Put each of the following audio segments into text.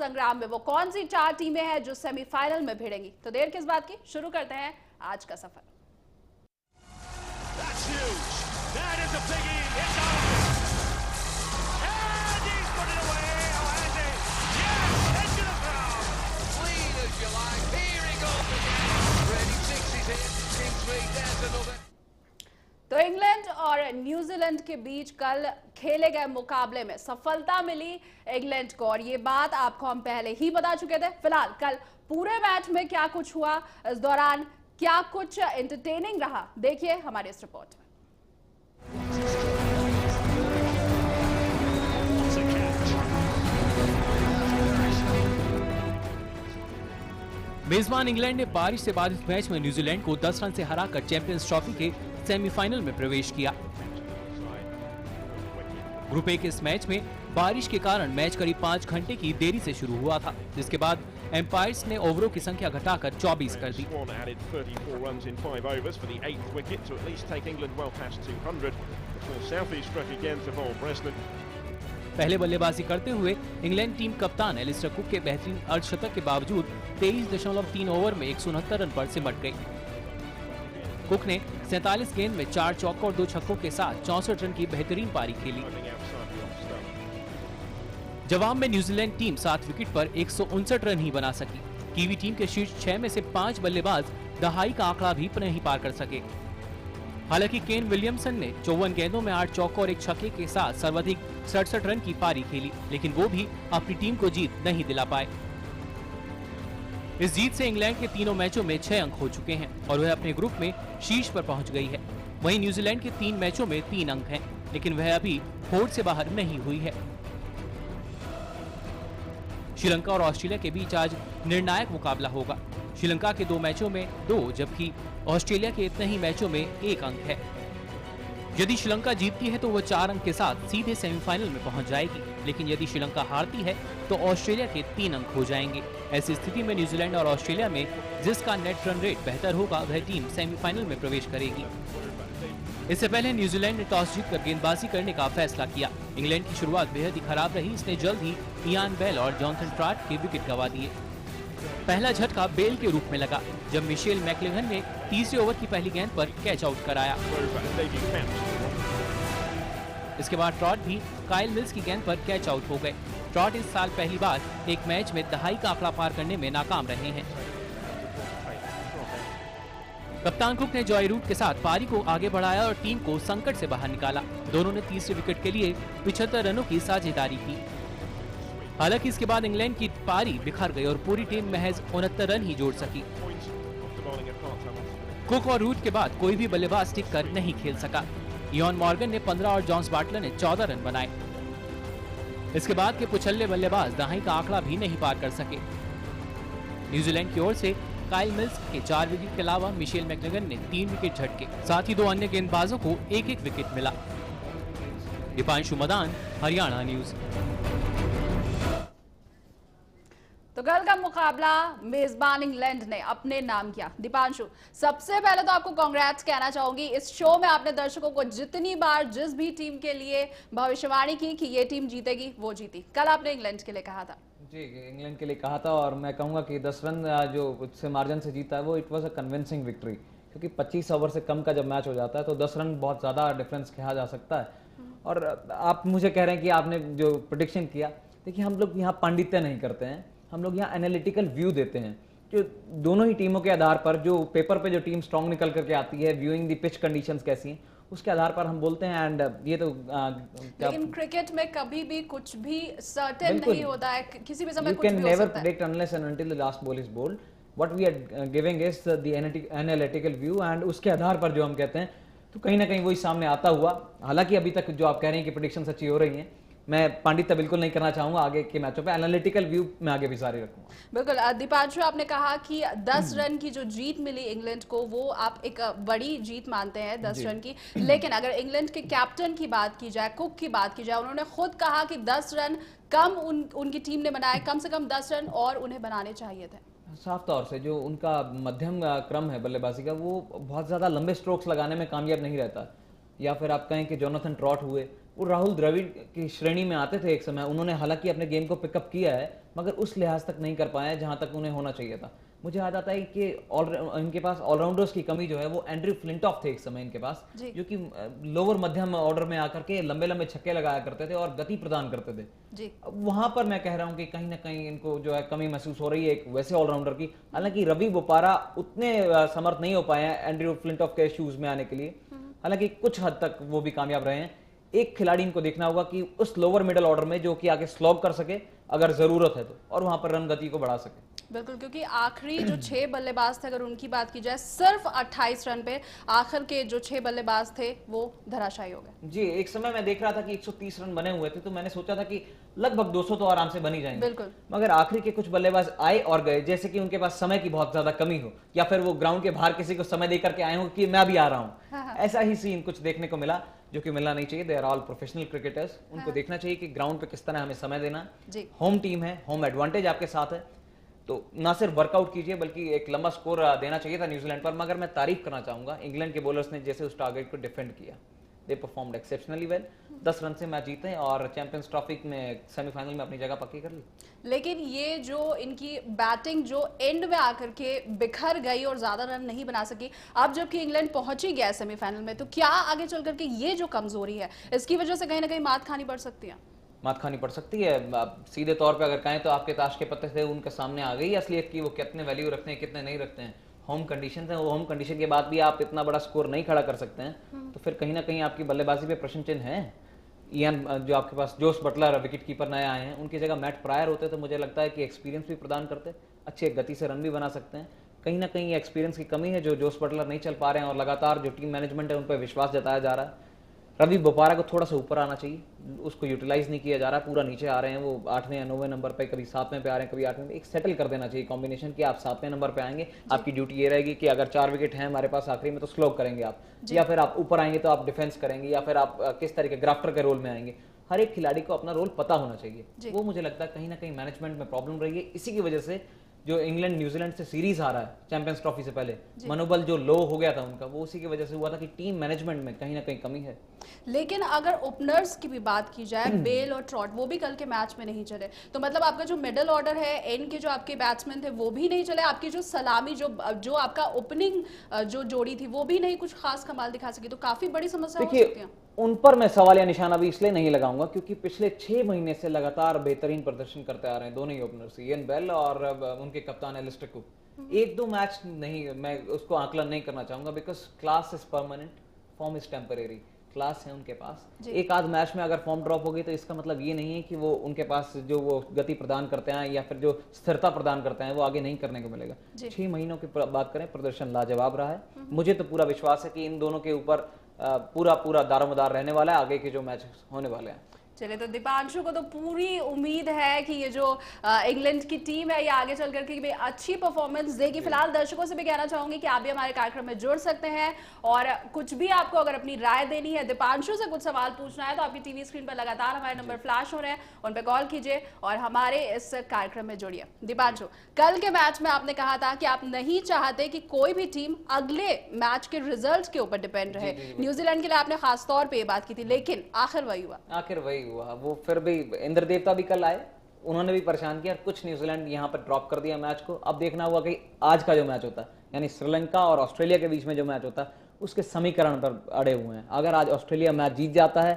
संग्राम में वो कौन सी 4 टीमें हैं जो सेमीफाइनल में भिड़ेंगी। तो देर किस बात की, शुरू करते हैं आज का सफर। तो इंग्लैंड और न्यूजीलैंड के बीच कल खेले गए मुकाबले में सफलता मिली इंग्लैंड को, और ये बात आपको हम पहले ही बता चुके थे। फिलहाल कल पूरे मैच में क्या कुछ हुआ, इस दौरान क्या कुछ एंटरटेनिंग रहा, देखिए हमारे इस रिपोर्ट में। मेजबान इंग्लैंड ने बारिश से बाधित मैच में न्यूजीलैंड को 10 रन से हराकर चैंपियंस ट्रॉफी के सेमीफाइनल में प्रवेश किया। ग्रुप ए के इस मैच में बारिश के कारण मैच करीब 5 घंटे की देरी से शुरू हुआ था, जिसके बाद एम्पायर्स ने ओवरों की संख्या घटाकर 24 कर दी। पहले बल्लेबाजी करते हुए इंग्लैंड टीम कप्तान एलिस्टर कुक के बेहतरीन अर्धशतक के बावजूद 23.3 ओवर में 169 रन पर सिमट गई। कुक ने 47 गेंद में 4 चौके और 2 छक्कों के साथ 64 रन की बेहतरीन पारी खेली। जवाब में न्यूजीलैंड टीम 7 विकेट पर 159 रन ही बना सकी। कीवी टीम के शीर्ष 6 में से 5 बल्लेबाज दहाई का आंकड़ा भी नहीं पार कर सके। हालांकि केन विलियमसन ने 54 गेंदों में 8 चौके और 1 छक्के के साथ सर्वाधिक 67 रन की पारी खेली, लेकिन वो भी अपनी टीम को जीत नहीं दिला पाए। इस जीत से इंग्लैंड के तीनों मैचों में 6 अंक हो चुके हैं और वह अपने ग्रुप में शीर्ष पर पहुंच गई है। वहीं न्यूजीलैंड के 3 मैचों में 3 अंक हैं, लेकिन वह अभी होड़ से बाहर नहीं हुई है। श्रीलंका और ऑस्ट्रेलिया के बीच आज निर्णायक मुकाबला होगा। श्रीलंका के 2 मैचों में 2, जबकि ऑस्ट्रेलिया के इतने ही मैचों में 1 अंक है। यदि श्रीलंका जीतती है तो वह 4 अंक के साथ सीधे सेमीफाइनल में पहुंच जाएगी, लेकिन यदि श्रीलंका हारती है तो ऑस्ट्रेलिया के 3 अंक हो जाएंगे। ऐसी स्थिति में न्यूजीलैंड और ऑस्ट्रेलिया में जिसका नेट रन रेट बेहतर होगा वह टीम सेमीफाइनल में प्रवेश करेगी। इससे पहले न्यूजीलैंड ने टॉस जीतकर गेंदबाजी करने का फैसला किया। इंग्लैंड की शुरुआत बेहद ही खराब रही। इसने जल्द ही इयान बेल और जॉनथन ट्राट के विकेट गंवा दिए। पहला झटका बेल के रूप में लगा जब मिशेल मैक्लेगन ने तीसरे ओवर की पहली गेंद पर कैच आउट कराया। इसके बाद ट्रॉट भी काइल मिल्स की गेंद पर कैच आउट हो गए। ट्रॉट इस साल पहली बार एक मैच में दहाई का आंकड़ा पार करने में नाकाम रहे हैं। कप्तान कुक ने जॉय रूट के साथ पारी को आगे बढ़ाया और टीम को संकट से बाहर निकाला। दोनों ने तीसरे विकेट के लिए 75 रनों की साझेदारी की। हालांकि इसके बाद इंग्लैंड की पारी बिखर गई और पूरी टीम महज 69 रन ही जोड़ सकी। कुक और रूट के बाद कोई भी बल्लेबाज टिक कर नहीं खेल सका। इयान मॉर्गन ने 15 और जॉन्स बाटलर ने 14 रन बनाए। इसके बाद के पुछल्ले बल्लेबाज दहाई का आंकड़ा भी नहीं पार कर सके। न्यूजीलैंड की ओर से काइल मिल्स के 4 विकेट के अलावा मिशेल मैक्लेगन ने 3 विकेट झटके, साथ ही 2 अन्य गेंदबाजों को 1-1 विकेट मिला। दीपांशु मदान, हरियाणा न्यूज। तो कल का मुकाबला मेजबान इंग्लैंड ने अपने नाम किया। दीपांशु, सबसे पहले तो आपको कांग्रेट्स कहना चाहूंगी। इस शो में आपने दर्शकों को जितनी बार जिस भी टीम के लिए भविष्यवाणी की कि ये टीम जीतेगी, वो जीती। कल आपने इंग्लैंड के लिए कहा था। जी, इंग्लैंड के लिए कहा था और मैं कहूंगा कि 10 रन जो उससे मार्जिन से जीता है वो it was a convincing victory, क्योंकि 25 ओवर से कम का जब मैच हो जाता है तो 10 रन बहुत ज़्यादा डिफरेंस कहा जा सकता है। और आप मुझे कह रहे हैं कि आपने जो प्रेडिक्शन किया, देखिए हम लोग यहाँ पांडित्य नहीं करते हैं, हम लोग यहाँ एनालिटिकल व्यू देते हैं। जो दोनों ही टीमों के आधार पर जो पेपर पे जो टीम स्ट्रॉन्ग निकल करके आती है, व्यूइंग दी पिच कंडीशंस कैसी हैं, उसके आधार पर हम बोलते हैं। एंड ये तो लेकिन क्रिकेट में कभी भी कुछ भी सर्टेन नहीं होता है, किसी भी समय कुछ भी हो सकता है। You can never predict unless and until the last ball is bowled. What we are giving is the analytical view, and उसके आधार पर जो हम कहते हैं तो कहीं ना कहीं वही सामने आता हुआ। हालांकि अभी तक जो आप कह रहे हैं कि प्रेडिक्शंस अच्छी हो रही हैं, मैं पांडित्य बिल्कुल नहीं करना चाहूंगा आगे के मैचों पे। एनालिटिकल व्यू मैं आगे भी जारी रखूंगा। बिल्कुल। दीपांशु, आपने कहा कि 10 रन की जो जीत मिली इंग्लैंड को, वो आप एक बड़ी जीत मानते हैं 10 रन की। लेकिन अगर इंग्लैंड के कैप्टन की बात की जाए, कुक की बात की जाए, उन्होंने खुद कहा कि 10 रन कम उनकी टीम ने बनाए, कम से कम 10 रन और उन्हें बनाने चाहिए थे। साफ तौर से जो उनका मध्यम क्रम है बल्लेबाजी का, वो बहुत ज़्यादा लंबे स्ट्रोक्स लगाने में कामयाब नहीं रहता। या फिर आप कहें कि जोनाथन ट्रॉट हुए वो राहुल द्रविड़ की श्रेणी में आते थे एक समय। उन्होंने हालांकि अपने गेम को पिकअप किया है, मगर उस लिहाज तक नहीं कर पाए जहां तक उन्हें होना चाहिए था। मुझे याद आता है कि इनके पास ऑलराउंडर्स की कमी जो है वो एंड्रयू फ्लिंटॉफ थे एक समय इनके पास, जो कि लोअर मध्यम ऑर्डर में आकर के लंबे लंबे छक्के लगाया करते थे और गति प्रदान करते थे जी। वहां पर मैं कह रहा हूं कि कहीं ना कहीं इनको जो है कमी महसूस हो रही है एक वैसे ऑलराउंडर की। हालांकि रवि बोपारा उतने समर्थ नहीं हो पाए हैं एंड्रयू फ्लिंटॉफ के शूज में आने के लिए, हालांकि कुछ हद तक वो भी कामयाब रहे हैं। एक खिलाड़ी इनको देखना होगा कि उस लोअर मिडिल ऑर्डर में जो कि आगे स्लॉग कर सके अगर जरूरत है तो, और वहां पर रन गति को बढ़ा सके। बिल्कुल, क्योंकि आखिरी जो 6 बल्लेबाज थे, अगर उनकी बात की जाए, सिर्फ 28 रन पे आखिर के जो 6 बल्लेबाज थे वो धराशायी हो गए जी। एक समय मैं देख रहा था कि 130 रन बने हुए थे, तो मैंने सोचा था कि लगभग 200 तो आराम से बन ही जाएंगे। बिल्कुल। मगर आखिरी के कुछ बल्लेबाज आए और गए, जैसे कि उनके पास समय की बहुत ज्यादा कमी हो, या फिर वो ग्राउंड के बाहर किसी को समय देकर के आए हो कि मैं भी आ रहा हूँ। ऐसा ही सीन कुछ देखने को मिला, जो कि मिलना नहीं चाहिए। They are all professional cricketers, उनको देखना चाहिए कि ग्राउंड पे किस तरह हमें समय देना। होम टीम है, होम एडवांटेज आपके साथ है, तो ना सिर्फ वर्कआउट कीजिए बल्कि एक लंबा स्कोर देना चाहिए था न्यूजीलैंड पर। मगर मैं तारीफ करना चाहूंगा इंग्लैंड के बॉलर्स ने जैसे उस टारगेट को डिफेंड किया। They performed exceptionally well, 10 run से मैच जीते और चैंपियंस ट्रॉफी में सेमीफाइनल में अपनी जगह पक्की कर ली। लेकिन ये जो इनकी बैटिंग जो एंड में आकर के बिखर गई और ज्यादा रन नहीं बना सकी, अब जबकि इंग्लैंड पहुंच ही गया सेमीफाइनल में, तो क्या आगे चल करके ये जो कमजोरी है इसकी वजह से कहीं ना कहीं मात खानी पड़ सकती है? मात खानी पड़ सकती है। सीधे तौर पे अगर कहें तो आपके ताश के पत्ते से उनके सामने आ गई असलियत की, वो कितने वैल्यू रखते हैं कितने नहीं रखते हैं। होम कंडीशन है, वो होम कंडीशन के बाद भी आप इतना बड़ा स्कोर नहीं खड़ा कर सकते हैं, तो फिर कहीं ना कहीं आपकी बल्लेबाजी पे प्रश्न चिन्ह है। इयान जो आपके पास जोस बटलर विकेट कीपर नए आए हैं, उनकी जगह मैट प्रायर होते तो मुझे लगता है कि एक्सपीरियंस भी प्रदान करते, अच्छे गति से रन भी बना सकते हैं। कहीं ना कहीं एक्सपीरियंस की कमी है जो जोस बटलर नहीं चल पा रहे हैं, और लगातार जो टीम मैनेजमेंट है उन पर विश्वास जताया जा रहा है। रवि बोपारा को थोड़ा सा ऊपर आना चाहिए, उसको यूटिलाइज नहीं किया जा रहा, पूरा नीचे आ रहे हैं वो 8वें या 9वें नंबर पे, कभी 7वें पे आ रहे हैं, कभी 8वें। एक सेटल कर देना चाहिए कॉम्बिनेशन कि आप 7वें नंबर पे आएंगे, आपकी ड्यूटी ये रहेगी कि अगर 4 विकेट हैं हमारे पास आखिरी में तो स्लोग करेंगे आप, या फिर आप ऊपर आएंगे तो आप डिफेंस करेंगे, या फिर आप किस तरीके ग्राफ्टर के रोल में आएंगे। हर एक खिलाड़ी को अपना रोल पता होना चाहिए। वो मुझे लगता है कहीं ना कहीं मैनेजमेंट में प्रॉब्लम रही है। इसी की वजह से जो इंग्लैंड न्यूजीलैंड से सीरीज आ रहा है चैंपियंस ट्रॉफी से पहले, मनोबल जो लो हो गया था उनका, वो उसी की वजह से हुआ था कि टीम मैनेजमेंट में कहीं ना कहीं कमी है। लेकिन अगर ओपनर्स की भी बात की जाए, बेल और ट्रॉट वो भी कल के मैच में नहीं चले, तो मतलब आपका जो मिडिल ऑर्डर है, एंड के जो आपके बैट्समैन थे वो भी नहीं चले, आपकी जो सलामी जो आपका ओपनिंग जो जोड़ी थी वो भी नहीं कुछ खास कमाल दिखा सकी, तो काफी बड़ी समस्या हो सकती है। उन पर मैं सवाल या निशाना भी इसलिए नहीं लगाऊंगा क्योंकि पिछले 6 महीने से लगातार बेहतरीन प्रदर्शन करते आ रहे हैं दोनों ही ओपनर्स, इयन बेल और उनके कप्तान एलिस्टर कुक। 1-2 मैच नहीं, मैं उसको आकलन नहीं करना चाहूंगा, because class is permanent, form is temporary. Class है उनके पास, एक आध मैच में अगर फॉर्म ड्रॉप हो गई तो इसका मतलब ये नहीं है कि वो उनके पास जो वो गति प्रदान करते हैं या फिर जो स्थिरता प्रदान करते हैं वो आगे नहीं करने को मिलेगा। 6 महीनों की बात करें, प्रदर्शन लाजवाब रहा है। मुझे तो पूरा विश्वास है कि इन दोनों के ऊपर पूरा दारोमदार रहने वाला है आगे के जो मैच होने वाले हैं। चलिए, तो दीपांशु को तो पूरी उम्मीद है कि ये जो इंग्लैंड की टीम है ये आगे चल करके भी अच्छी परफॉर्मेंस देगी। फिलहाल दर्शकों से भी कहना चाहूंगी कि आप भी हमारे कार्यक्रम में जुड़ सकते हैं, और कुछ भी आपको अगर अपनी राय देनी है, दीपांशु से कुछ सवाल पूछना है, तो आपकी टीवी स्क्रीन पर लगातार हमारे नंबर फ्लैश हो रहे हैं, उन पर कॉल कीजिए और हमारे इस कार्यक्रम में जुड़िए। दीपांशु, कल के मैच में आपने कहा था कि आप नहीं चाहते कि कोई भी टीम अगले मैच के रिजल्ट के ऊपर डिपेंड रहे। न्यूजीलैंड के लिए आपने खास तौर पर यह बात की थी, लेकिन आखिर वही हुआ। वो फिर भी इंद्र देवता भी कल आए, उन्होंने भी परेशान किया, कुछ न्यूजीलैंड यहां पर ड्रॉप कर दिया मैच को। अब देखना हुआ कि आज का जो मैच होता है, यानी श्रीलंका और ऑस्ट्रेलिया के बीच में जो मैच होता है, उसके समीकरण पर अड़े हुए हैं। अगर आज ऑस्ट्रेलिया मैच जीत जाता है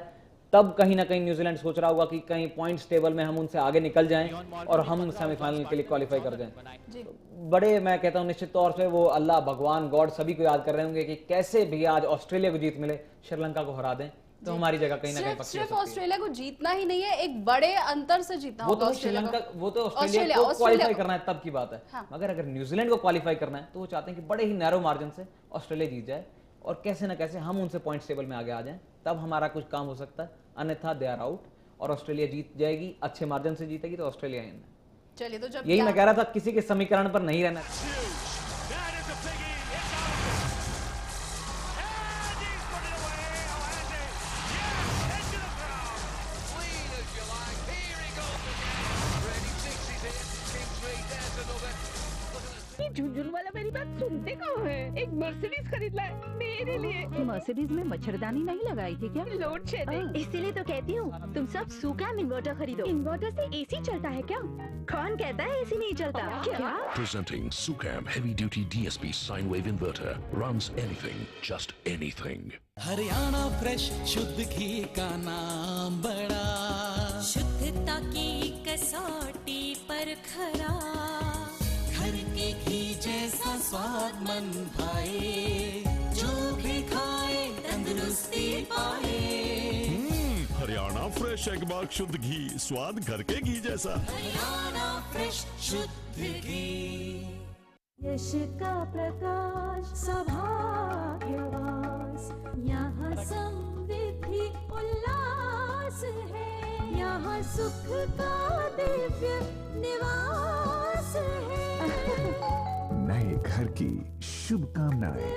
तब कहीं ना कहीं न्यूजीलैंड सोच रहा होगा कि कहीं पॉइंट्स टेबल में हम उनसे आगे निकल जाएं और हम सेमीफाइनल के लिए क्वालिफाई कर जाएं। तो बड़े, मैं कहता हूं निश्चित तौर से वो अल्लाह, भगवान, गॉड सभी को याद कर रहे होंगे कि कैसे भी आज ऑस्ट्रेलिया को जीत मिले, श्रीलंका को हरा दें, तो हमारी जगह कहीं ना कहीं पक्की हो सकती है। ऑस्ट्रेलिया को जीतना ही नहीं है, एक बड़े अंतर से जीतना होगा। श्रीलंका, वो तो ऑस्ट्रेलिया को क्वालिफाई करना है तब की बात है। हाँ। मगर अगर न्यूजीलैंड को क्वालिफाई करना है तो वो चाहते हैं कि बड़े ही नैरो मार्जिन से ऑस्ट्रेलिया जीत जाए और कैसे ना कैसे हम उनसे पॉइंट्स टेबल में आगे आ जाएं, तब हमारा कुछ काम हो सकता है। अन्यथा दे आर आउट और ऑस्ट्रेलिया जीत जाएगी, अच्छे मार्जिन से जीतेगी तो ऑस्ट्रेलिया इन। चलिए, तो जब यही मैं कह रहा था, किसी के समीकरण पर नहीं रहना। ये झुनझुन वाला मेरी बात सुनते कहाँ है? एक मर्सिडीज खरीद ला मेरे लिए। मर्सिडीज में मच्छरदानी नहीं लगाई थी क्या? Load shedding. इसीलिए तो कहती हूँ तुम सब सुकैम इन्वर्टर खरीदो। इन्वर्टर से एसी चलता है क्या? कौन कहता है एसी नहीं चलता? क्या? Presenting Sucam Heavy Duty DSP Sine Wave Inverter. Runs anything, just anything. Haryana fresh शुद्ध घी का नाम बड़ा, शुद्धता की कसौटी पर खरा, घर के घी जैसा स्वाद मन भाए, जो भी खाए तंदुरुस्ती पाए। हरियाणा फ्रेश एगबाग शुद्ध घी, स्वाद घर के घी जैसा। हरियाणा फ्रेश शुद्ध घी। यश का प्रकाश सौभाग्यवास, यहाँ समृद्धि उल्लास है, यहाँ सुख का दिव्य निवास है। नए घर की शुभकामनाएं।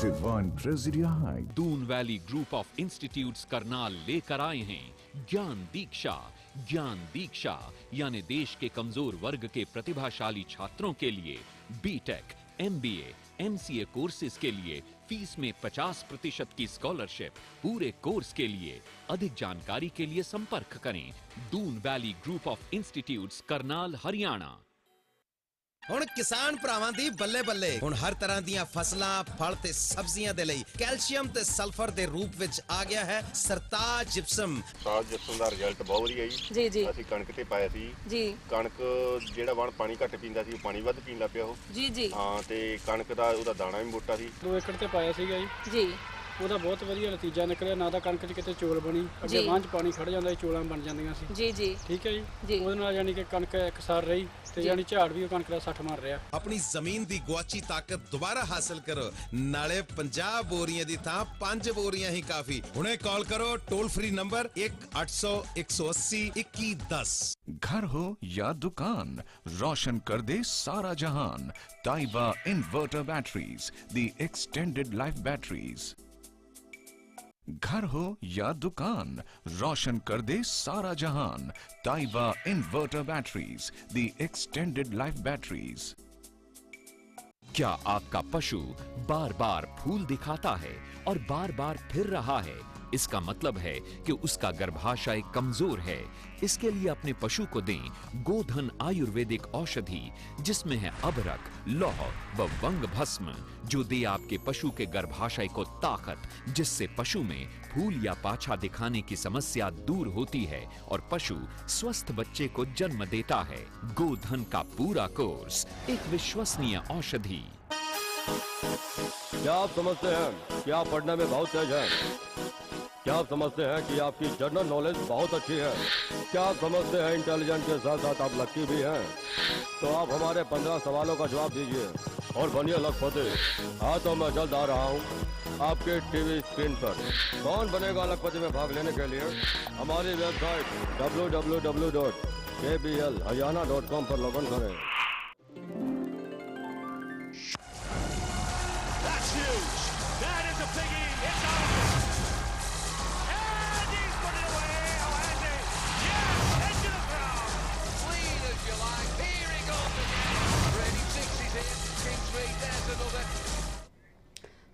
डिवाइन प्रेसिडियाई। Doon valley group of institutes Karnal लेकर आए हैं ज्ञान दीक्षा। ज्ञान दीक्षा यानी देश के कमजोर वर्ग के प्रतिभाशाली छात्रों के लिए बीटेक, एमबीए, एमसीए कोर्सेज के लिए फीस में 50% की स्कॉलरशिप। पूरे कोर्स के लिए अधिक जानकारी के लिए संपर्क करें Doon valley group of institutes Karnal Haryana. ਹੁਣ ਕਿਸਾਨ ਭਰਾਵਾਂ ਦੀ ਬੱਲੇ ਬੱਲੇ ਹੁਣ ਹਰ ਤਰ੍ਹਾਂ ਦੀਆਂ ਫਸਲਾਂ, ਫਲ ਤੇ ਸਬਜ਼ੀਆਂ ਦੇ ਲਈ ਕੈਲਸ਼ੀਅਮ ਤੇ ਸਲਫਰ ਦੇ ਰੂਪ ਵਿੱਚ ਆ ਗਿਆ ਹੈ ਸਰਤਾਜ ਜਿਪਸਮ। ਸਰਤਾਜ ਜਿਪਸਮ ਦਾ ਰਿਜ਼ਲਟ ਬਹੁਤ ਵਧੀਆ ਜੀ। ਜੀ ਅਸੀਂ ਕਣਕ ਤੇ ਪਾਇਆ ਸੀ ਜੀ। ਕਣਕ ਜਿਹੜਾ ਵਣ ਪਾਣੀ ਘੱਟ ਪੀਂਦਾ ਸੀ ਉਹ ਪਾਣੀ ਵੱਧ ਪੀਣ ਲੱਗ ਪਿਆ ਉਹ ਜੀ ਜੀ ਹਾਂ। ਤੇ ਕਣਕ ਦਾ ਉਹਦਾ ਦਾਣਾ ਵੀ ਮੋਟਾ ਸੀ। 2 ਏਕੜ ਤੇ ਪਾਇਆ ਸੀਗਾ ਜੀ ਜੀ। ਉਹਦਾ ਬਹੁਤ ਵਧੀਆ ਨਤੀਜਾ ਨਿਕਲਿਆ। ਨਾ ਤਾਂ ਕਣਕ 'ਚ ਕਿਤੇ ਚੋਲ ਬਣੀ, ਅੱਗੇ ਵਾਂਝ ਪਾਣੀ ਖੜ ਜਾਂਦਾ ਸੀ, ਚੋਲਾਂ ਬਣ ਜਾਂਦੀਆਂ ਸੀ ਜੀ ਜੀ। ਠੀਕ ਹੈ ਜੀ। ਉਹਦੇ ਨਾਲ ਯਾਨੀ ਕਿ ਕਣਕ ਇੱਕਸਾਰ ਰਹੀ ਤੇ ਯਾਨੀ ਝਾੜ ਵੀ ਉਹ ਕਣਕ ਦਾ 60 ਮਾਰ ਰਿਹਾ। ਆਪਣੀ ਜ਼ਮੀਨ ਦੀ ਗੁਆਚੀ ਤਾਕਤ ਦੁਬਾਰਾ ਹਾਸਲ ਕਰੋ, ਨਾਲੇ 50 ਬੋਰੀਆਂ ਦੀ ਥਾਂ 5 ਬੋਰੀਆਂ ਹੀ ਕਾਫੀ। ਹੁਣੇ ਕਾਲ ਕਰੋ ਟੋਲ ਫ੍ਰੀ ਨੰਬਰ 1-800 180 2110। घर हो या दुकान, रोशन कर दे सारा जहान। ताइबा इन्वर्टर बैटरीज, दी एक्सटेंडेड लाइफ बैटरीज। घर हो या दुकान, रोशन कर दे सारा जहान। ताइबा इन्वर्टर बैटरीज, दी एक्सटेंडेड लाइफ बैटरीज। क्या आपका पशु बार बार फूल दिखाता है और बार बार फिर रहा है? इसका मतलब है कि उसका गर्भाशय कमजोर है। इसके लिए अपने पशु को दें गोधन आयुर्वेदिक औषधि, जिसमें है अबरक, लौह व वंग भस्म, जो दे आपके पशु के गर्भाशय को ताकत, जिससे पशु में फूल या पाछा दिखाने की समस्या दूर होती है और पशु स्वस्थ बच्चे को जन्म देता है। गोधन का पूरा कोर्स, एक विश्वसनीय औषधि। क्या आप समझते हैं कि आप पढ़ने में बहुत तेज हैं? क्या आप समझते हैं कि आपकी जनरल नॉलेज बहुत अच्छी है? क्या आप समझते हैं इंटेलिजेंट के साथ साथ आप लकी भी हैं? तो आप हमारे 15 सवालों का जवाब दीजिए और बनिए लखपति। हाँ, तो मैं जल्द आ रहा हूँ आपके टीवी स्क्रीन पर। कौन बनेगा लखपति में भाग लेने के लिए हमारी वेबसाइट www.kblharyana.com पर लॉग इन करें।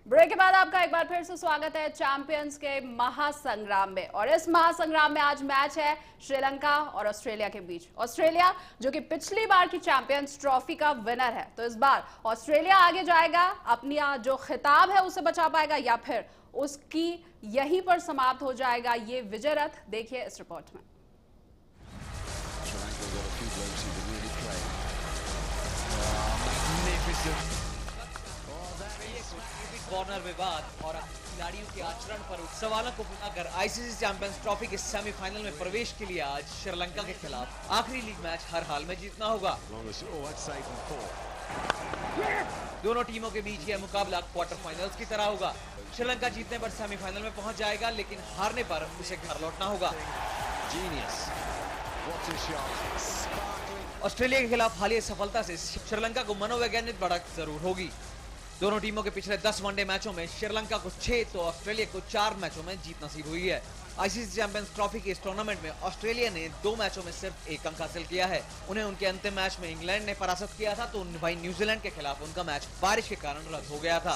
ब्रेक के बाद आपका एक बार फिर से स्वागत है चैंपियंस के महासंग्राम में। और इस महासंग्राम में आज मैच है श्रीलंका और ऑस्ट्रेलिया के बीच। ऑस्ट्रेलिया जो कि पिछली बार की चैंपियंस ट्रॉफी का विनर है, तो इस बार ऑस्ट्रेलिया आगे जाएगा, अपनी जो खिताब है उसे बचा पाएगा या फिर उसकी यहीं पर समाप्त हो जाएगा ये विजय रथ। देखिए इस रिपोर्ट में। कॉर्नर विवाद और खिलाड़ियों के आचरण पर सवालों को उठाकर आईसीसी चैंपियंस ट्रॉफी के सेमीफाइनल में प्रवेश के लिए आज श्रीलंका के खिलाफ आखिरी लीग मैच हर हाल में जीतना होगा। दोनों टीमों के बीच यह मुकाबला क्वार्टर फाइनल्स की तरह होगा। श्रीलंका जीतने पर सेमीफाइनल में पहुंच जाएगा, लेकिन हारने पर उसे घर लौटना होगा। ऑस्ट्रेलिया के खिलाफ हालिया सफलता से श्रीलंका को मनोवैज्ञानिक बढ़त जरूर होगी। दोनों टीमों के पिछले 10 वनडे मैचों में श्रीलंका को 6 तो ऑस्ट्रेलिया को 4 मैचों में जीत नसीब हुई है। आईसीसी चैंपियंस ट्रॉफी के इस टूर्नामेंट में ऑस्ट्रेलिया ने 2 मैचों में सिर्फ 1 अंक हासिल किया है। उन्हें उनके अंतिम मैच में इंग्लैंड ने परास्त किया था, तो वहीं न्यूजीलैंड के खिलाफ उनका मैच बारिश के कारण रद्द हो गया था।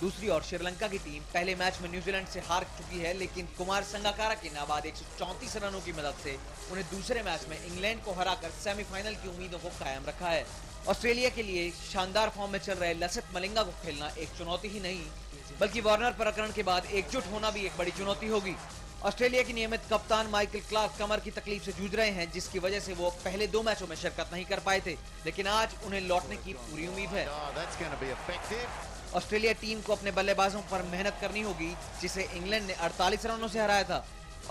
दूसरी ओर श्रीलंका की टीम पहले मैच में न्यूजीलैंड से हार चुकी है, लेकिन कुमार संगकारा के नाबाद 134 रनों की मदद से उन्हें दूसरे मैच में इंग्लैंड को हराकर सेमीफाइनल की उम्मीदों को कायम रखा है। ऑस्ट्रेलिया के लिए शानदार फॉर्म में चल रहे लसित मलिंगा को खेलना एक चुनौती ही नहीं, बल्कि वार्नर प्रकरण के बाद एकजुट होना भी एक बड़ी चुनौती होगी। ऑस्ट्रेलिया के नियमित कप्तान माइकल क्लार्क कमर की तकलीफ से जूझ रहे हैं, जिसकी वजह से वो पहले 2 मैचों में शिरकत नहीं कर पाए थे, लेकिन आज उन्हें लौटने की पूरी उम्मीद है। ऑस्ट्रेलिया टीम को अपने बल्लेबाजों पर मेहनत करनी होगी, जिसे इंग्लैंड ने 48 रनों से हराया था।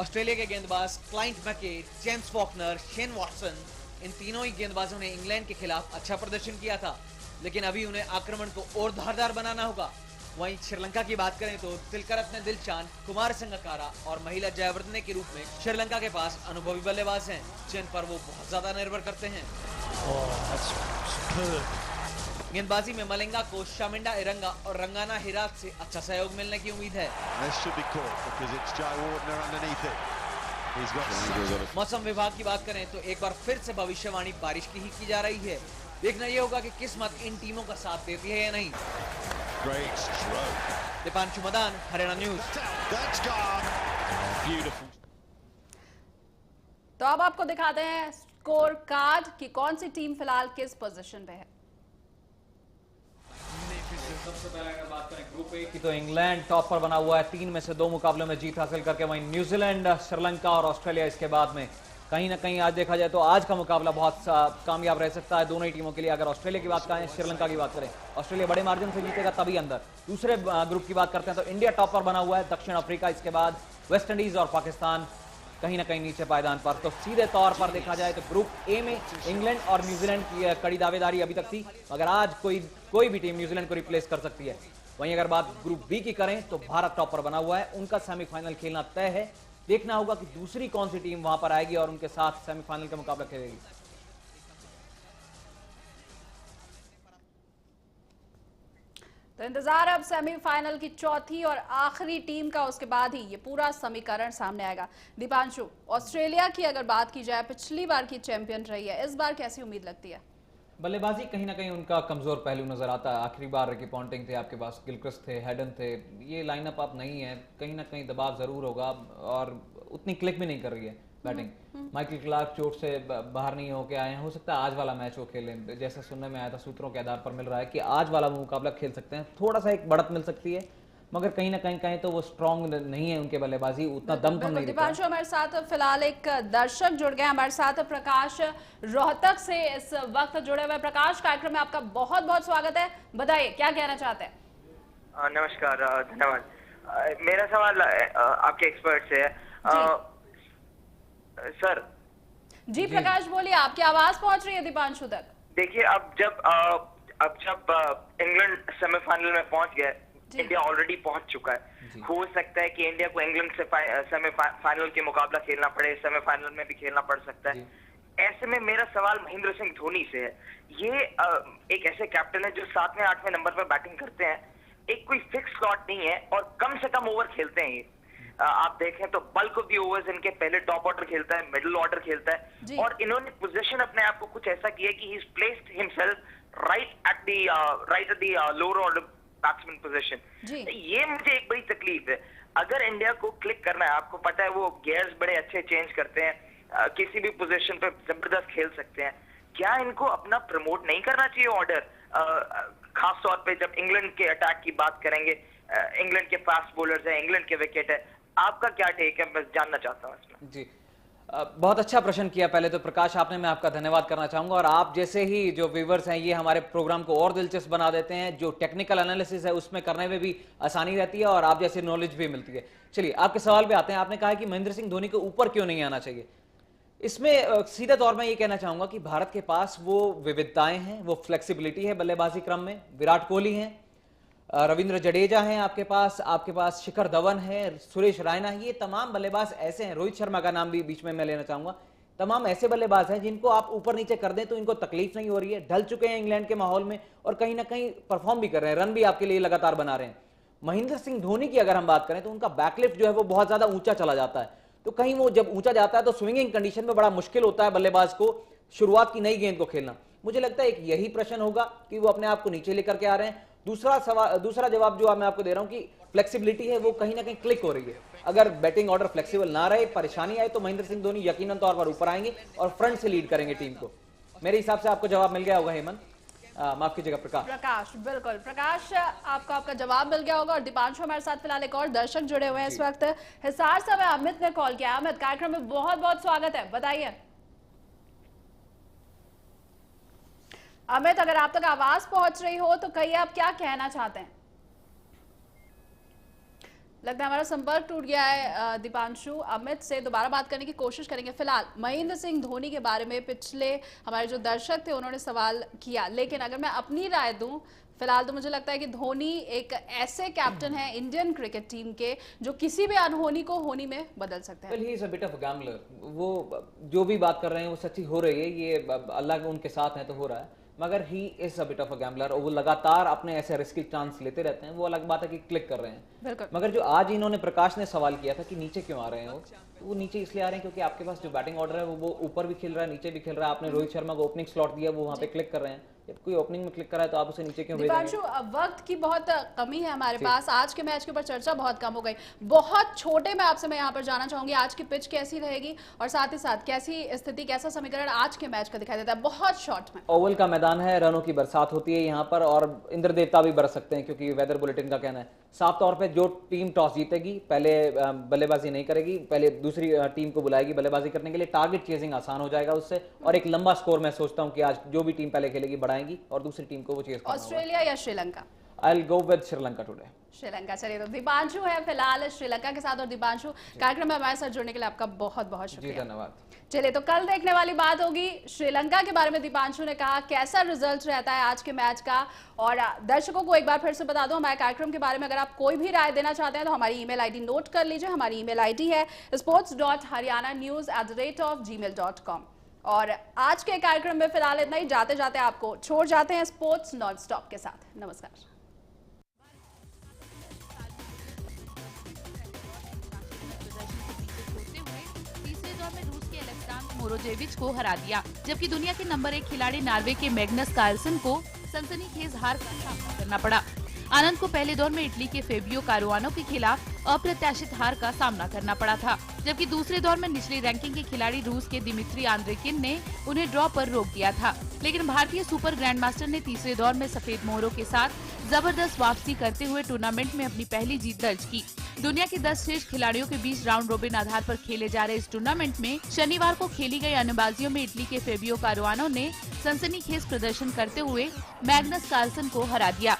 ऑस्ट्रेलिया के गेंदबाज क्लाइंट मैके, जेम्स फॉकनर, शेन वॉटसन, इन तीनों ही गेंदबाजों ने इंग्लैंड के खिलाफ अच्छा प्रदर्शन किया था, लेकिन अभी उन्हें आक्रमण को और धारदार बनाना होगा। वहीं श्रीलंका की बात करें तो तिलकरत्ने दिलशान, कुमार संगकारा और महिला जयवर्धने के रूप में श्रीलंका के पास अनुभवी बल्लेबाज हैं, जिन पर वो बहुत ज्यादा निर्भर करते हैं। गेंदबाजी में मलिंगा को शामिंडा इरंगा और रंगाना हिरात से अच्छा सहयोग मिलने की उम्मीद है। मौसम विभाग की बात करें तो एक बार फिर से भविष्यवाणी बारिश की ही की जा रही है। देखना यह होगा कि किस्मत इन टीमों का साथ देती है या नहीं। दीपांशु मदान, हरियाणा न्यूज। तो अब आपको दिखाते हैं स्कोर कार्ड कि कौन सी टीम फिलहाल किस पोजीशन पे है। सबसे पहले अगर बात करें ग्रुप ए की तो इंग्लैंड टॉप पर बना हुआ है, 3 में से 2 मुकाबलों में जीत हासिल करके। वहीं न्यूजीलैंड, श्रीलंका और ऑस्ट्रेलिया इसके बाद में। कहीं ना कहीं आज देखा जाए तो आज का मुकाबला बहुत कामयाब रह सकता है दोनों ही टीमों के लिए। अगर ऑस्ट्रेलिया की बात करें, श्रीलंका की बात करें, ऑस्ट्रेलिया बड़े मार्जिन से जीतेगा तभी अंदर। दूसरे ग्रुप की बात करते हैं तो इंडिया टॉप पर बना हुआ है, दक्षिण अफ्रीका इसके बाद वेस्ट इंडीज और पाकिस्तान कहीं ना कहीं नीचे पायदान पर। तो सीधे तौर पर देखा जाए तो ग्रुप ए में इंग्लैंड और न्यूजीलैंड की कड़ी दावेदारी अभी तक थी, मगर आज कोई भी टीम न्यूजीलैंड को रिप्लेस कर सकती है। वहीं अगर बात ग्रुप बी की करें तो भारत टॉप पर बना हुआ है, उनका सेमीफाइनल खेलना तय है। देखना होगा कि दूसरी कौन सी टीम वहां पर आएगी और उनके साथ सेमीफाइनल का मुकाबला खेलेगी। तो इंतजार अब सेमीफाइनल की चौथी और आखिरी टीम का, उसके बाद ही ये पूरा समीकरण सामने आएगा। दीपांशु, ऑस्ट्रेलिया की अगर बात की जाए, पिछली बार की चैंपियन रही है, इस बार कैसी उम्मीद लगती है? बल्लेबाजी कहीं ना कहीं उनका कमजोर पहलू नजर आता है। आखिरी बार रिकी पॉन्टिंग थे आपके पास, गिलक्रिस्ट थे, हेडन थे, ये लाइनअप आप नहीं है। कहीं ना कहीं दबाव जरूर होगा और उतनी क्लिक भी नहीं कर रही है बैटिंग। माइकल क्लार्क चोट से बाहर नहीं होके आए हैं, हो सकता है आज वाला मैच वो खेलें। जैसे सुनने में आया था, सूत्रों के आधार पर मिल रहा है कि आज वाला वो मुकाबला खेल सकते हैं। थोड़ा सा एक बढ़त मिल सकती है, मगर कहीं ना कहीं तो वो स्ट्रॉन्ग नहीं है उनके बल्लेबाजी, उतना दम कम नहीं दीपांशु, हमारे साथ फिलहाल एक दर्शक जुड़ गए हमारे साथ, प्रकाश रोहतक से इस वक्त जुड़े हुए। प्रकाश, कार्यक्रम में आपका बहुत बहुत स्वागत है, बताइए क्या कहना चाहते हैं? नमस्कार, धन्यवाद। मेरा सवाल आपके एक्सपर्ट से है। सर जी प्रकाश बोलिए, आपकी आवाज पहुंच रही है दीपांशु तक। देखिए, अब जब इंग्लैंड सेमीफाइनल में पहुंच गया, इंडिया ऑलरेडी पहुंच चुका है। हो सकता है कि इंडिया को इंग्लैंड से सेमीफाइनल के मुकाबला खेलना पड़े, सेमीफाइनल में भी खेलना पड़ सकता है। ऐसे में मेरा सवाल महेंद्र सिंह धोनी से है। ये एक ऐसे कैप्टन है जो 7वें 8वें नंबर पर बैटिंग करते हैं, एक कोई फिक्स स्लॉट नहीं है और कम से कम ओवर खेलते हैं। ये आप देखें तो बल्क ऑफ द ओवर्स इनके पहले टॉप ऑर्डर खेलता है, मिडिल ऑर्डर खेलता है, और इन्होंने पोजीशन अपने आप को कुछ ऐसा किया कि he is placed himself right at the lower order batsman position. ये मुझे एक बड़ी तकलीफ है। अगर इंडिया को क्लिक करना है, आपको पता है वो गियर्स बड़े अच्छे चेंज करते हैं, किसी भी पोजीशन पे जबरदस्त खेल सकते हैं। क्या इनको अपना प्रमोट नहीं करना चाहिए ऑर्डर? खास तौर पे जब इंग्लैंड के अटैक की बात करेंगे, इंग्लैंड के फास्ट बॉलर्स है, इंग्लैंड के विकेट है, आपका क्या टेक है? मैं जानना चाहता हूँ इसमें। जी, बहुत अच्छा प्रश्न किया पहले तो प्रकाश आपने, मैं आपका धन्यवाद करना चाहूंगा। और आप जैसे ही जो व्यूवर्स हैं, ये हमारे प्रोग्राम को और दिलचस्प बना देते हैं। जो टेक्निकल एनालिसिस है उसमें करने में भी आसानी रहती है और आप जैसे नॉलेज भी मिलती है। चलिए आपके सवाल पे आते हैं। आपने कहा कि महेंद्र सिंह धोनी को ऊपर क्यों नहीं आना चाहिए। इसमें सीधे तौर में ये कहना चाहूंगा कि भारत के पास वो विविधताएं हैं, वो फ्लेक्सिबिलिटी है बल्लेबाजी क्रम में। विराट कोहली हैं, रविंद्र जडेजा हैं आपके पास शिखर धवन है, सुरेश रैना है, ये तमाम बल्लेबाज ऐसे हैं। रोहित शर्मा का नाम भी बीच में मैं लेना चाहूंगा तमाम ऐसे बल्लेबाज हैं जिनको आप ऊपर नीचे कर दें तो इनको तकलीफ नहीं हो रही है, ढल चुके हैं इंग्लैंड के माहौल में और कहीं ना कहीं परफॉर्म भी कर रहे हैं, रन भी आपके लिए लगातार बना रहे हैं। महेंद्र सिंह धोनी की अगर हम बात करें तो उनका बैकलिफ्ट जो है वो बहुत ज्यादा ऊंचा चला जाता है, तो कहीं वो जब ऊंचा जाता है तो स्विंगिंग कंडीशन में बड़ा मुश्किल होता है बल्लेबाज को शुरुआत की नई गेंद को खेलना। मुझे लगता है एक यही प्रश्न होगा कि वो अपने आप को नीचे लेकर के आ रहे हैं। दूसरा जवाब जो मैं आपको दे रहा हूं कि फ्लेक्सिबिलिटी है वो कहीं ना कहीं क्लिक हो रही है। अगर बैटिंग ऑर्डर फ्लेक्सिबल ना रहे, परेशानी आए तो महेंद्र सिंह धोनी यकीनन तौर पर ऊपर आएंगे और फ्रंट से लीड करेंगे टीम को। मेरे हिसाब से आपको जवाब मिल गया होगा हेमंत, माफ कीजिएगा प्रकाश। बिल्कुल प्रकाश, आपका जवाब मिल गया होगा। और दीपांशु हमारे साथ फिलहाल एक और दर्शक जुड़े हुए हैं इस वक्त हिसार से, हमें अमित ने कॉल किया। अमित, कार्यक्रम में बहुत बहुत स्वागत है, बताइए। अमित, अगर आप तक आवाज पहुंच रही हो तो कहिए आप क्या कहना चाहते हैं। लगता है हमारा संपर्क टूट गया है दीपांशु। अमित से दोबारा बात करने की कोशिश करेंगे। फिलहाल महेंद्र सिंह धोनी के बारे में पिछले हमारे जो दर्शक थे उन्होंने सवाल किया, लेकिन अगर मैं अपनी राय दूं फिलहाल तो मुझे लगता है कि धोनी एक ऐसे कैप्टन है इंडियन क्रिकेट टीम के जो किसी भी अनहोनी को होनी में बदल सकते हैं। Well, he is a bit of a gambler। वो जो भी बात कर रहे हैं वो सच्ची हो रही है, ये अल्लाह उनके साथ है तो हो रहा है, मगर he is a bit of a gambler और वो लगातार अपने ऐसे रिस्की चांस लेते रहते हैं। वो अलग बात है कि क्लिक कर रहे हैं, मगर जो आज इन्होंने प्रकाश ने सवाल किया था कि नीचे क्यों आ रहे हैं, वो नीचे इसलिए आ रहे हैं क्योंकि आपके पास जो बैटिंग ऑर्डर है वो ऊपर भी खेल रहा है, नीचे भी खेल रहा है। आपने रोहित शर्मा को ओपनिंग स्लॉट दिया, वो वहां पे क्लिक कर रहे हैं। जब कोई ओपनिंग में क्लिक कर रहा है तो आप उसे नीचे क्यों भेजेंगे? दीपांशु, वक्त की बहुत कमी है हमारे पास, आज के मैच के ऊपर चर्चा बहुत कम हो गई। बहुत छोटे में आपसे मैं यहाँ पर जाना चाहूंगी, आज की पिच कैसी रहेगी और साथ ही साथ कैसी स्थिति, कैसा समीकरण आज के मैच का दिखाई देता है? बहुत शॉर्ट में। ओवल का मैदान है, रनों की बरसात होती है यहाँ पर और इंद्र देवता भी बरस सकते हैं क्योंकि वेदर बुलेटिन का कहना है साफ तौर पे जो टीम टॉस जीतेगी पहले बल्लेबाजी नहीं करेगी, पहले दूसरी टीम को बुलाएगी बल्लेबाजी करने के लिए। टारगेट चेजिंग आसान हो जाएगा उससे और एक लंबा स्कोर मैं सोचता हूं कि आज जो भी टीम पहले खेलेगी बढ़ाएगी और दूसरी टीम को वो चेज करना होगा। ऑस्ट्रेलिया या Sri Lanka? I'll go with Sri Lanka today. Sri Lanka. चलिए, तो दीपांशु है फिलहाल श्रीलंका के साथ। और दीपांशु, कार्यक्रम में हमारे साथ जुड़ने के लिए आपका बहुत बहुत शुक्रिया। धन्यवाद। चलिए, तो कल देखने वाली बात होगी। श्रीलंका के बारे में दीपांशु ने कहा कैसा रिजल्ट रहता है आज के मैच का। और दर्शकों को एक बार फिर से बता दूं हमारे कार्यक्रम के बारे में अगर आप कोई भी राय देना चाहते हैं तो हमारी ईमेल आईडी नोट कर लीजिए। हमारी ईमेल आईडी है sports.haryananews@gmail.com। और आज के कार्यक्रम में फिलहाल इतना ही। जाते जाते आपको छोड़ जाते हैं स्पोर्ट्स नॉन स्टॉप के साथ। नमस्कार। मोरोजेविच को हरा दिया, जबकि दुनिया के नंबर 1 खिलाड़ी नॉर्वे के मैग्नस कार्लसन को सनसनीखेज हार का सामना करना पड़ा। आनंद को पहले दौर में इटली के फेबियो कारुआनो के खिलाफ अप्रत्याशित हार का सामना करना पड़ा था, जबकि दूसरे दौर में निचली रैंकिंग के खिलाड़ी रूस के दिमित्री आंद्रेकिन ने उन्हें ड्रॉ पर रोक दिया था। लेकिन भारतीय सुपर ग्रैंडमास्टर ने तीसरे दौर में सफेद मोहरों के साथ जबरदस्त वापसी करते हुए टूर्नामेंट में अपनी पहली जीत दर्ज की। दुनिया के 10 श्रेष्ठ खिलाड़ियों के बीच राउंड रोबिन आधार पर खेले जा रहे इस टूर्नामेंट में शनिवार को खेली गई अन्नबाजियों में इटली के फेबियो कारुआनो ने सनसनीखेज प्रदर्शन करते हुए मैग्नस कार्लसन को हरा दिया।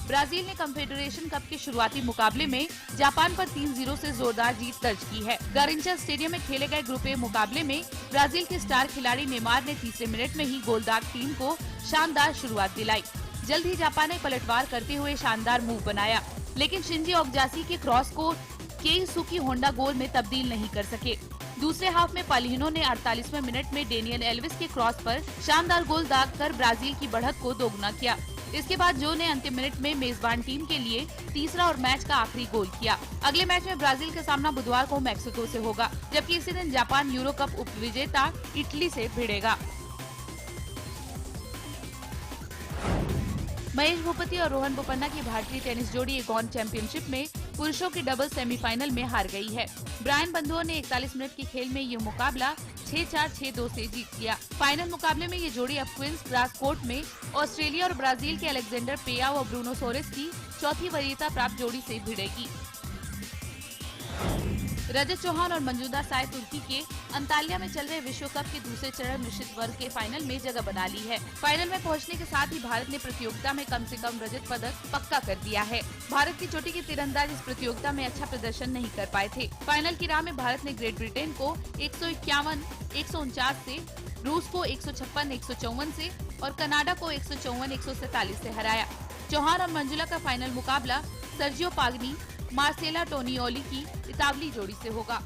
ब्राजील ने कन्फेडरेशन कप के शुरुआती मुकाबले में जापान पर 3-0 से जोरदार जीत दर्ज की है। गारिंचा स्टेडियम में खेले गए ग्रुप ए मुकाबले में ब्राजील के स्टार खिलाड़ी नेमार ने तीसरे मिनट में ही गोलदार टीम को शानदार शुरुआत दिलाई। जल्द ही जापान ने पलटवार करते हुए शानदार मूव बनाया, लेकिन शिंजी ओकजासी के क्रॉस को केईसुकी होंडा गोल में तब्दील नहीं कर सके। दूसरे हाफ में पालिहिनो ने 48वें मिनट में डेनियल एल्विस के क्रॉस पर शानदार गोल दागकर ब्राजील की बढ़त को दोगुना किया। इसके बाद जो ने अंतिम मिनट में मेजबान टीम के लिए तीसरा और मैच का आखिरी गोल किया। अगले मैच में ब्राजील का सामना बुधवार को मैक्सिको से होगा, जबकि इसी दिन जापान यूरो कप उपविजेता इटली से भिड़ेगा। महेश भूपति और रोहन बोपन्ना की भारतीय टेनिस जोड़ी एगॉन चैंपियनशिप में पुरुषों के डबल सेमीफाइनल में हार गई है। ब्रायन बंधुओं ने 41 मिनट के खेल में ये मुकाबला 6-4, 6-2 से जीत लिया। फाइनल मुकाबले में ये जोड़ी अब क्वींस ग्रास कोर्ट में ऑस्ट्रेलिया और ब्राजील के अलेक्जेंडर पेयाव और ब्रूनो सोरेस की चौथी वरीयता प्राप्त जोड़ी से भिड़ेगी। रजत चौहान और मंजूदा साय तुर्की के अंताल्या में चल रहे विश्व कप के दूसरे चरण मिश्रित वर्ग के फाइनल में जगह बना ली है। फाइनल में पहुंचने के साथ ही भारत ने प्रतियोगिता में कम से कम रजत पदक पक्का कर दिया है। भारत की चोटी के तीरंदाज इस प्रतियोगिता में अच्छा प्रदर्शन नहीं कर पाए थे। फाइनल की राह में भारत ने ग्रेट ब्रिटेन को 151-149 से, रूस को 156-154 से और कनाडा को 154-147 से हराया। चौहान और मंजुला का फाइनल मुकाबला सर्जियो पागनी मार्सेला टोनियोली की इतावली जोड़ी से होगा।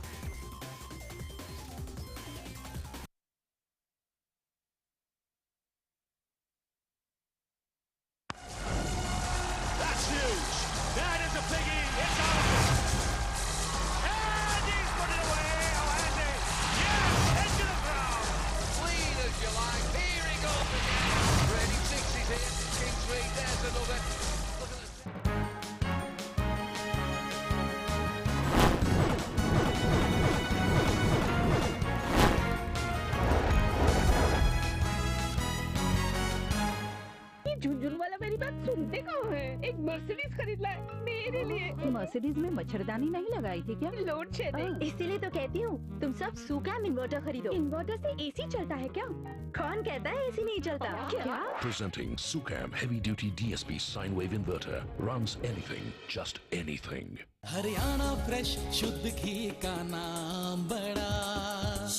भैया मेरी बात सुनते कहाँ हैं? एक मर्सिडीज खरीदना है मेरे लिए। मर्सिडीज में मच्छरदानी नहीं लगाई थी क्या? Load shedding. इसीलिए तो कहती हूँ तुम सब सुकैम इन्वर्टर खरीदो। इन्वर्टर से एसी चलता है क्या? कौन कहता है एसी नहीं चलता? क्या? Presenting Sucam Heavy Duty DSP Sine Wave Inverter. Runs anything, just anything. Haryana fresh शुद्ध घी का नाम बड़ा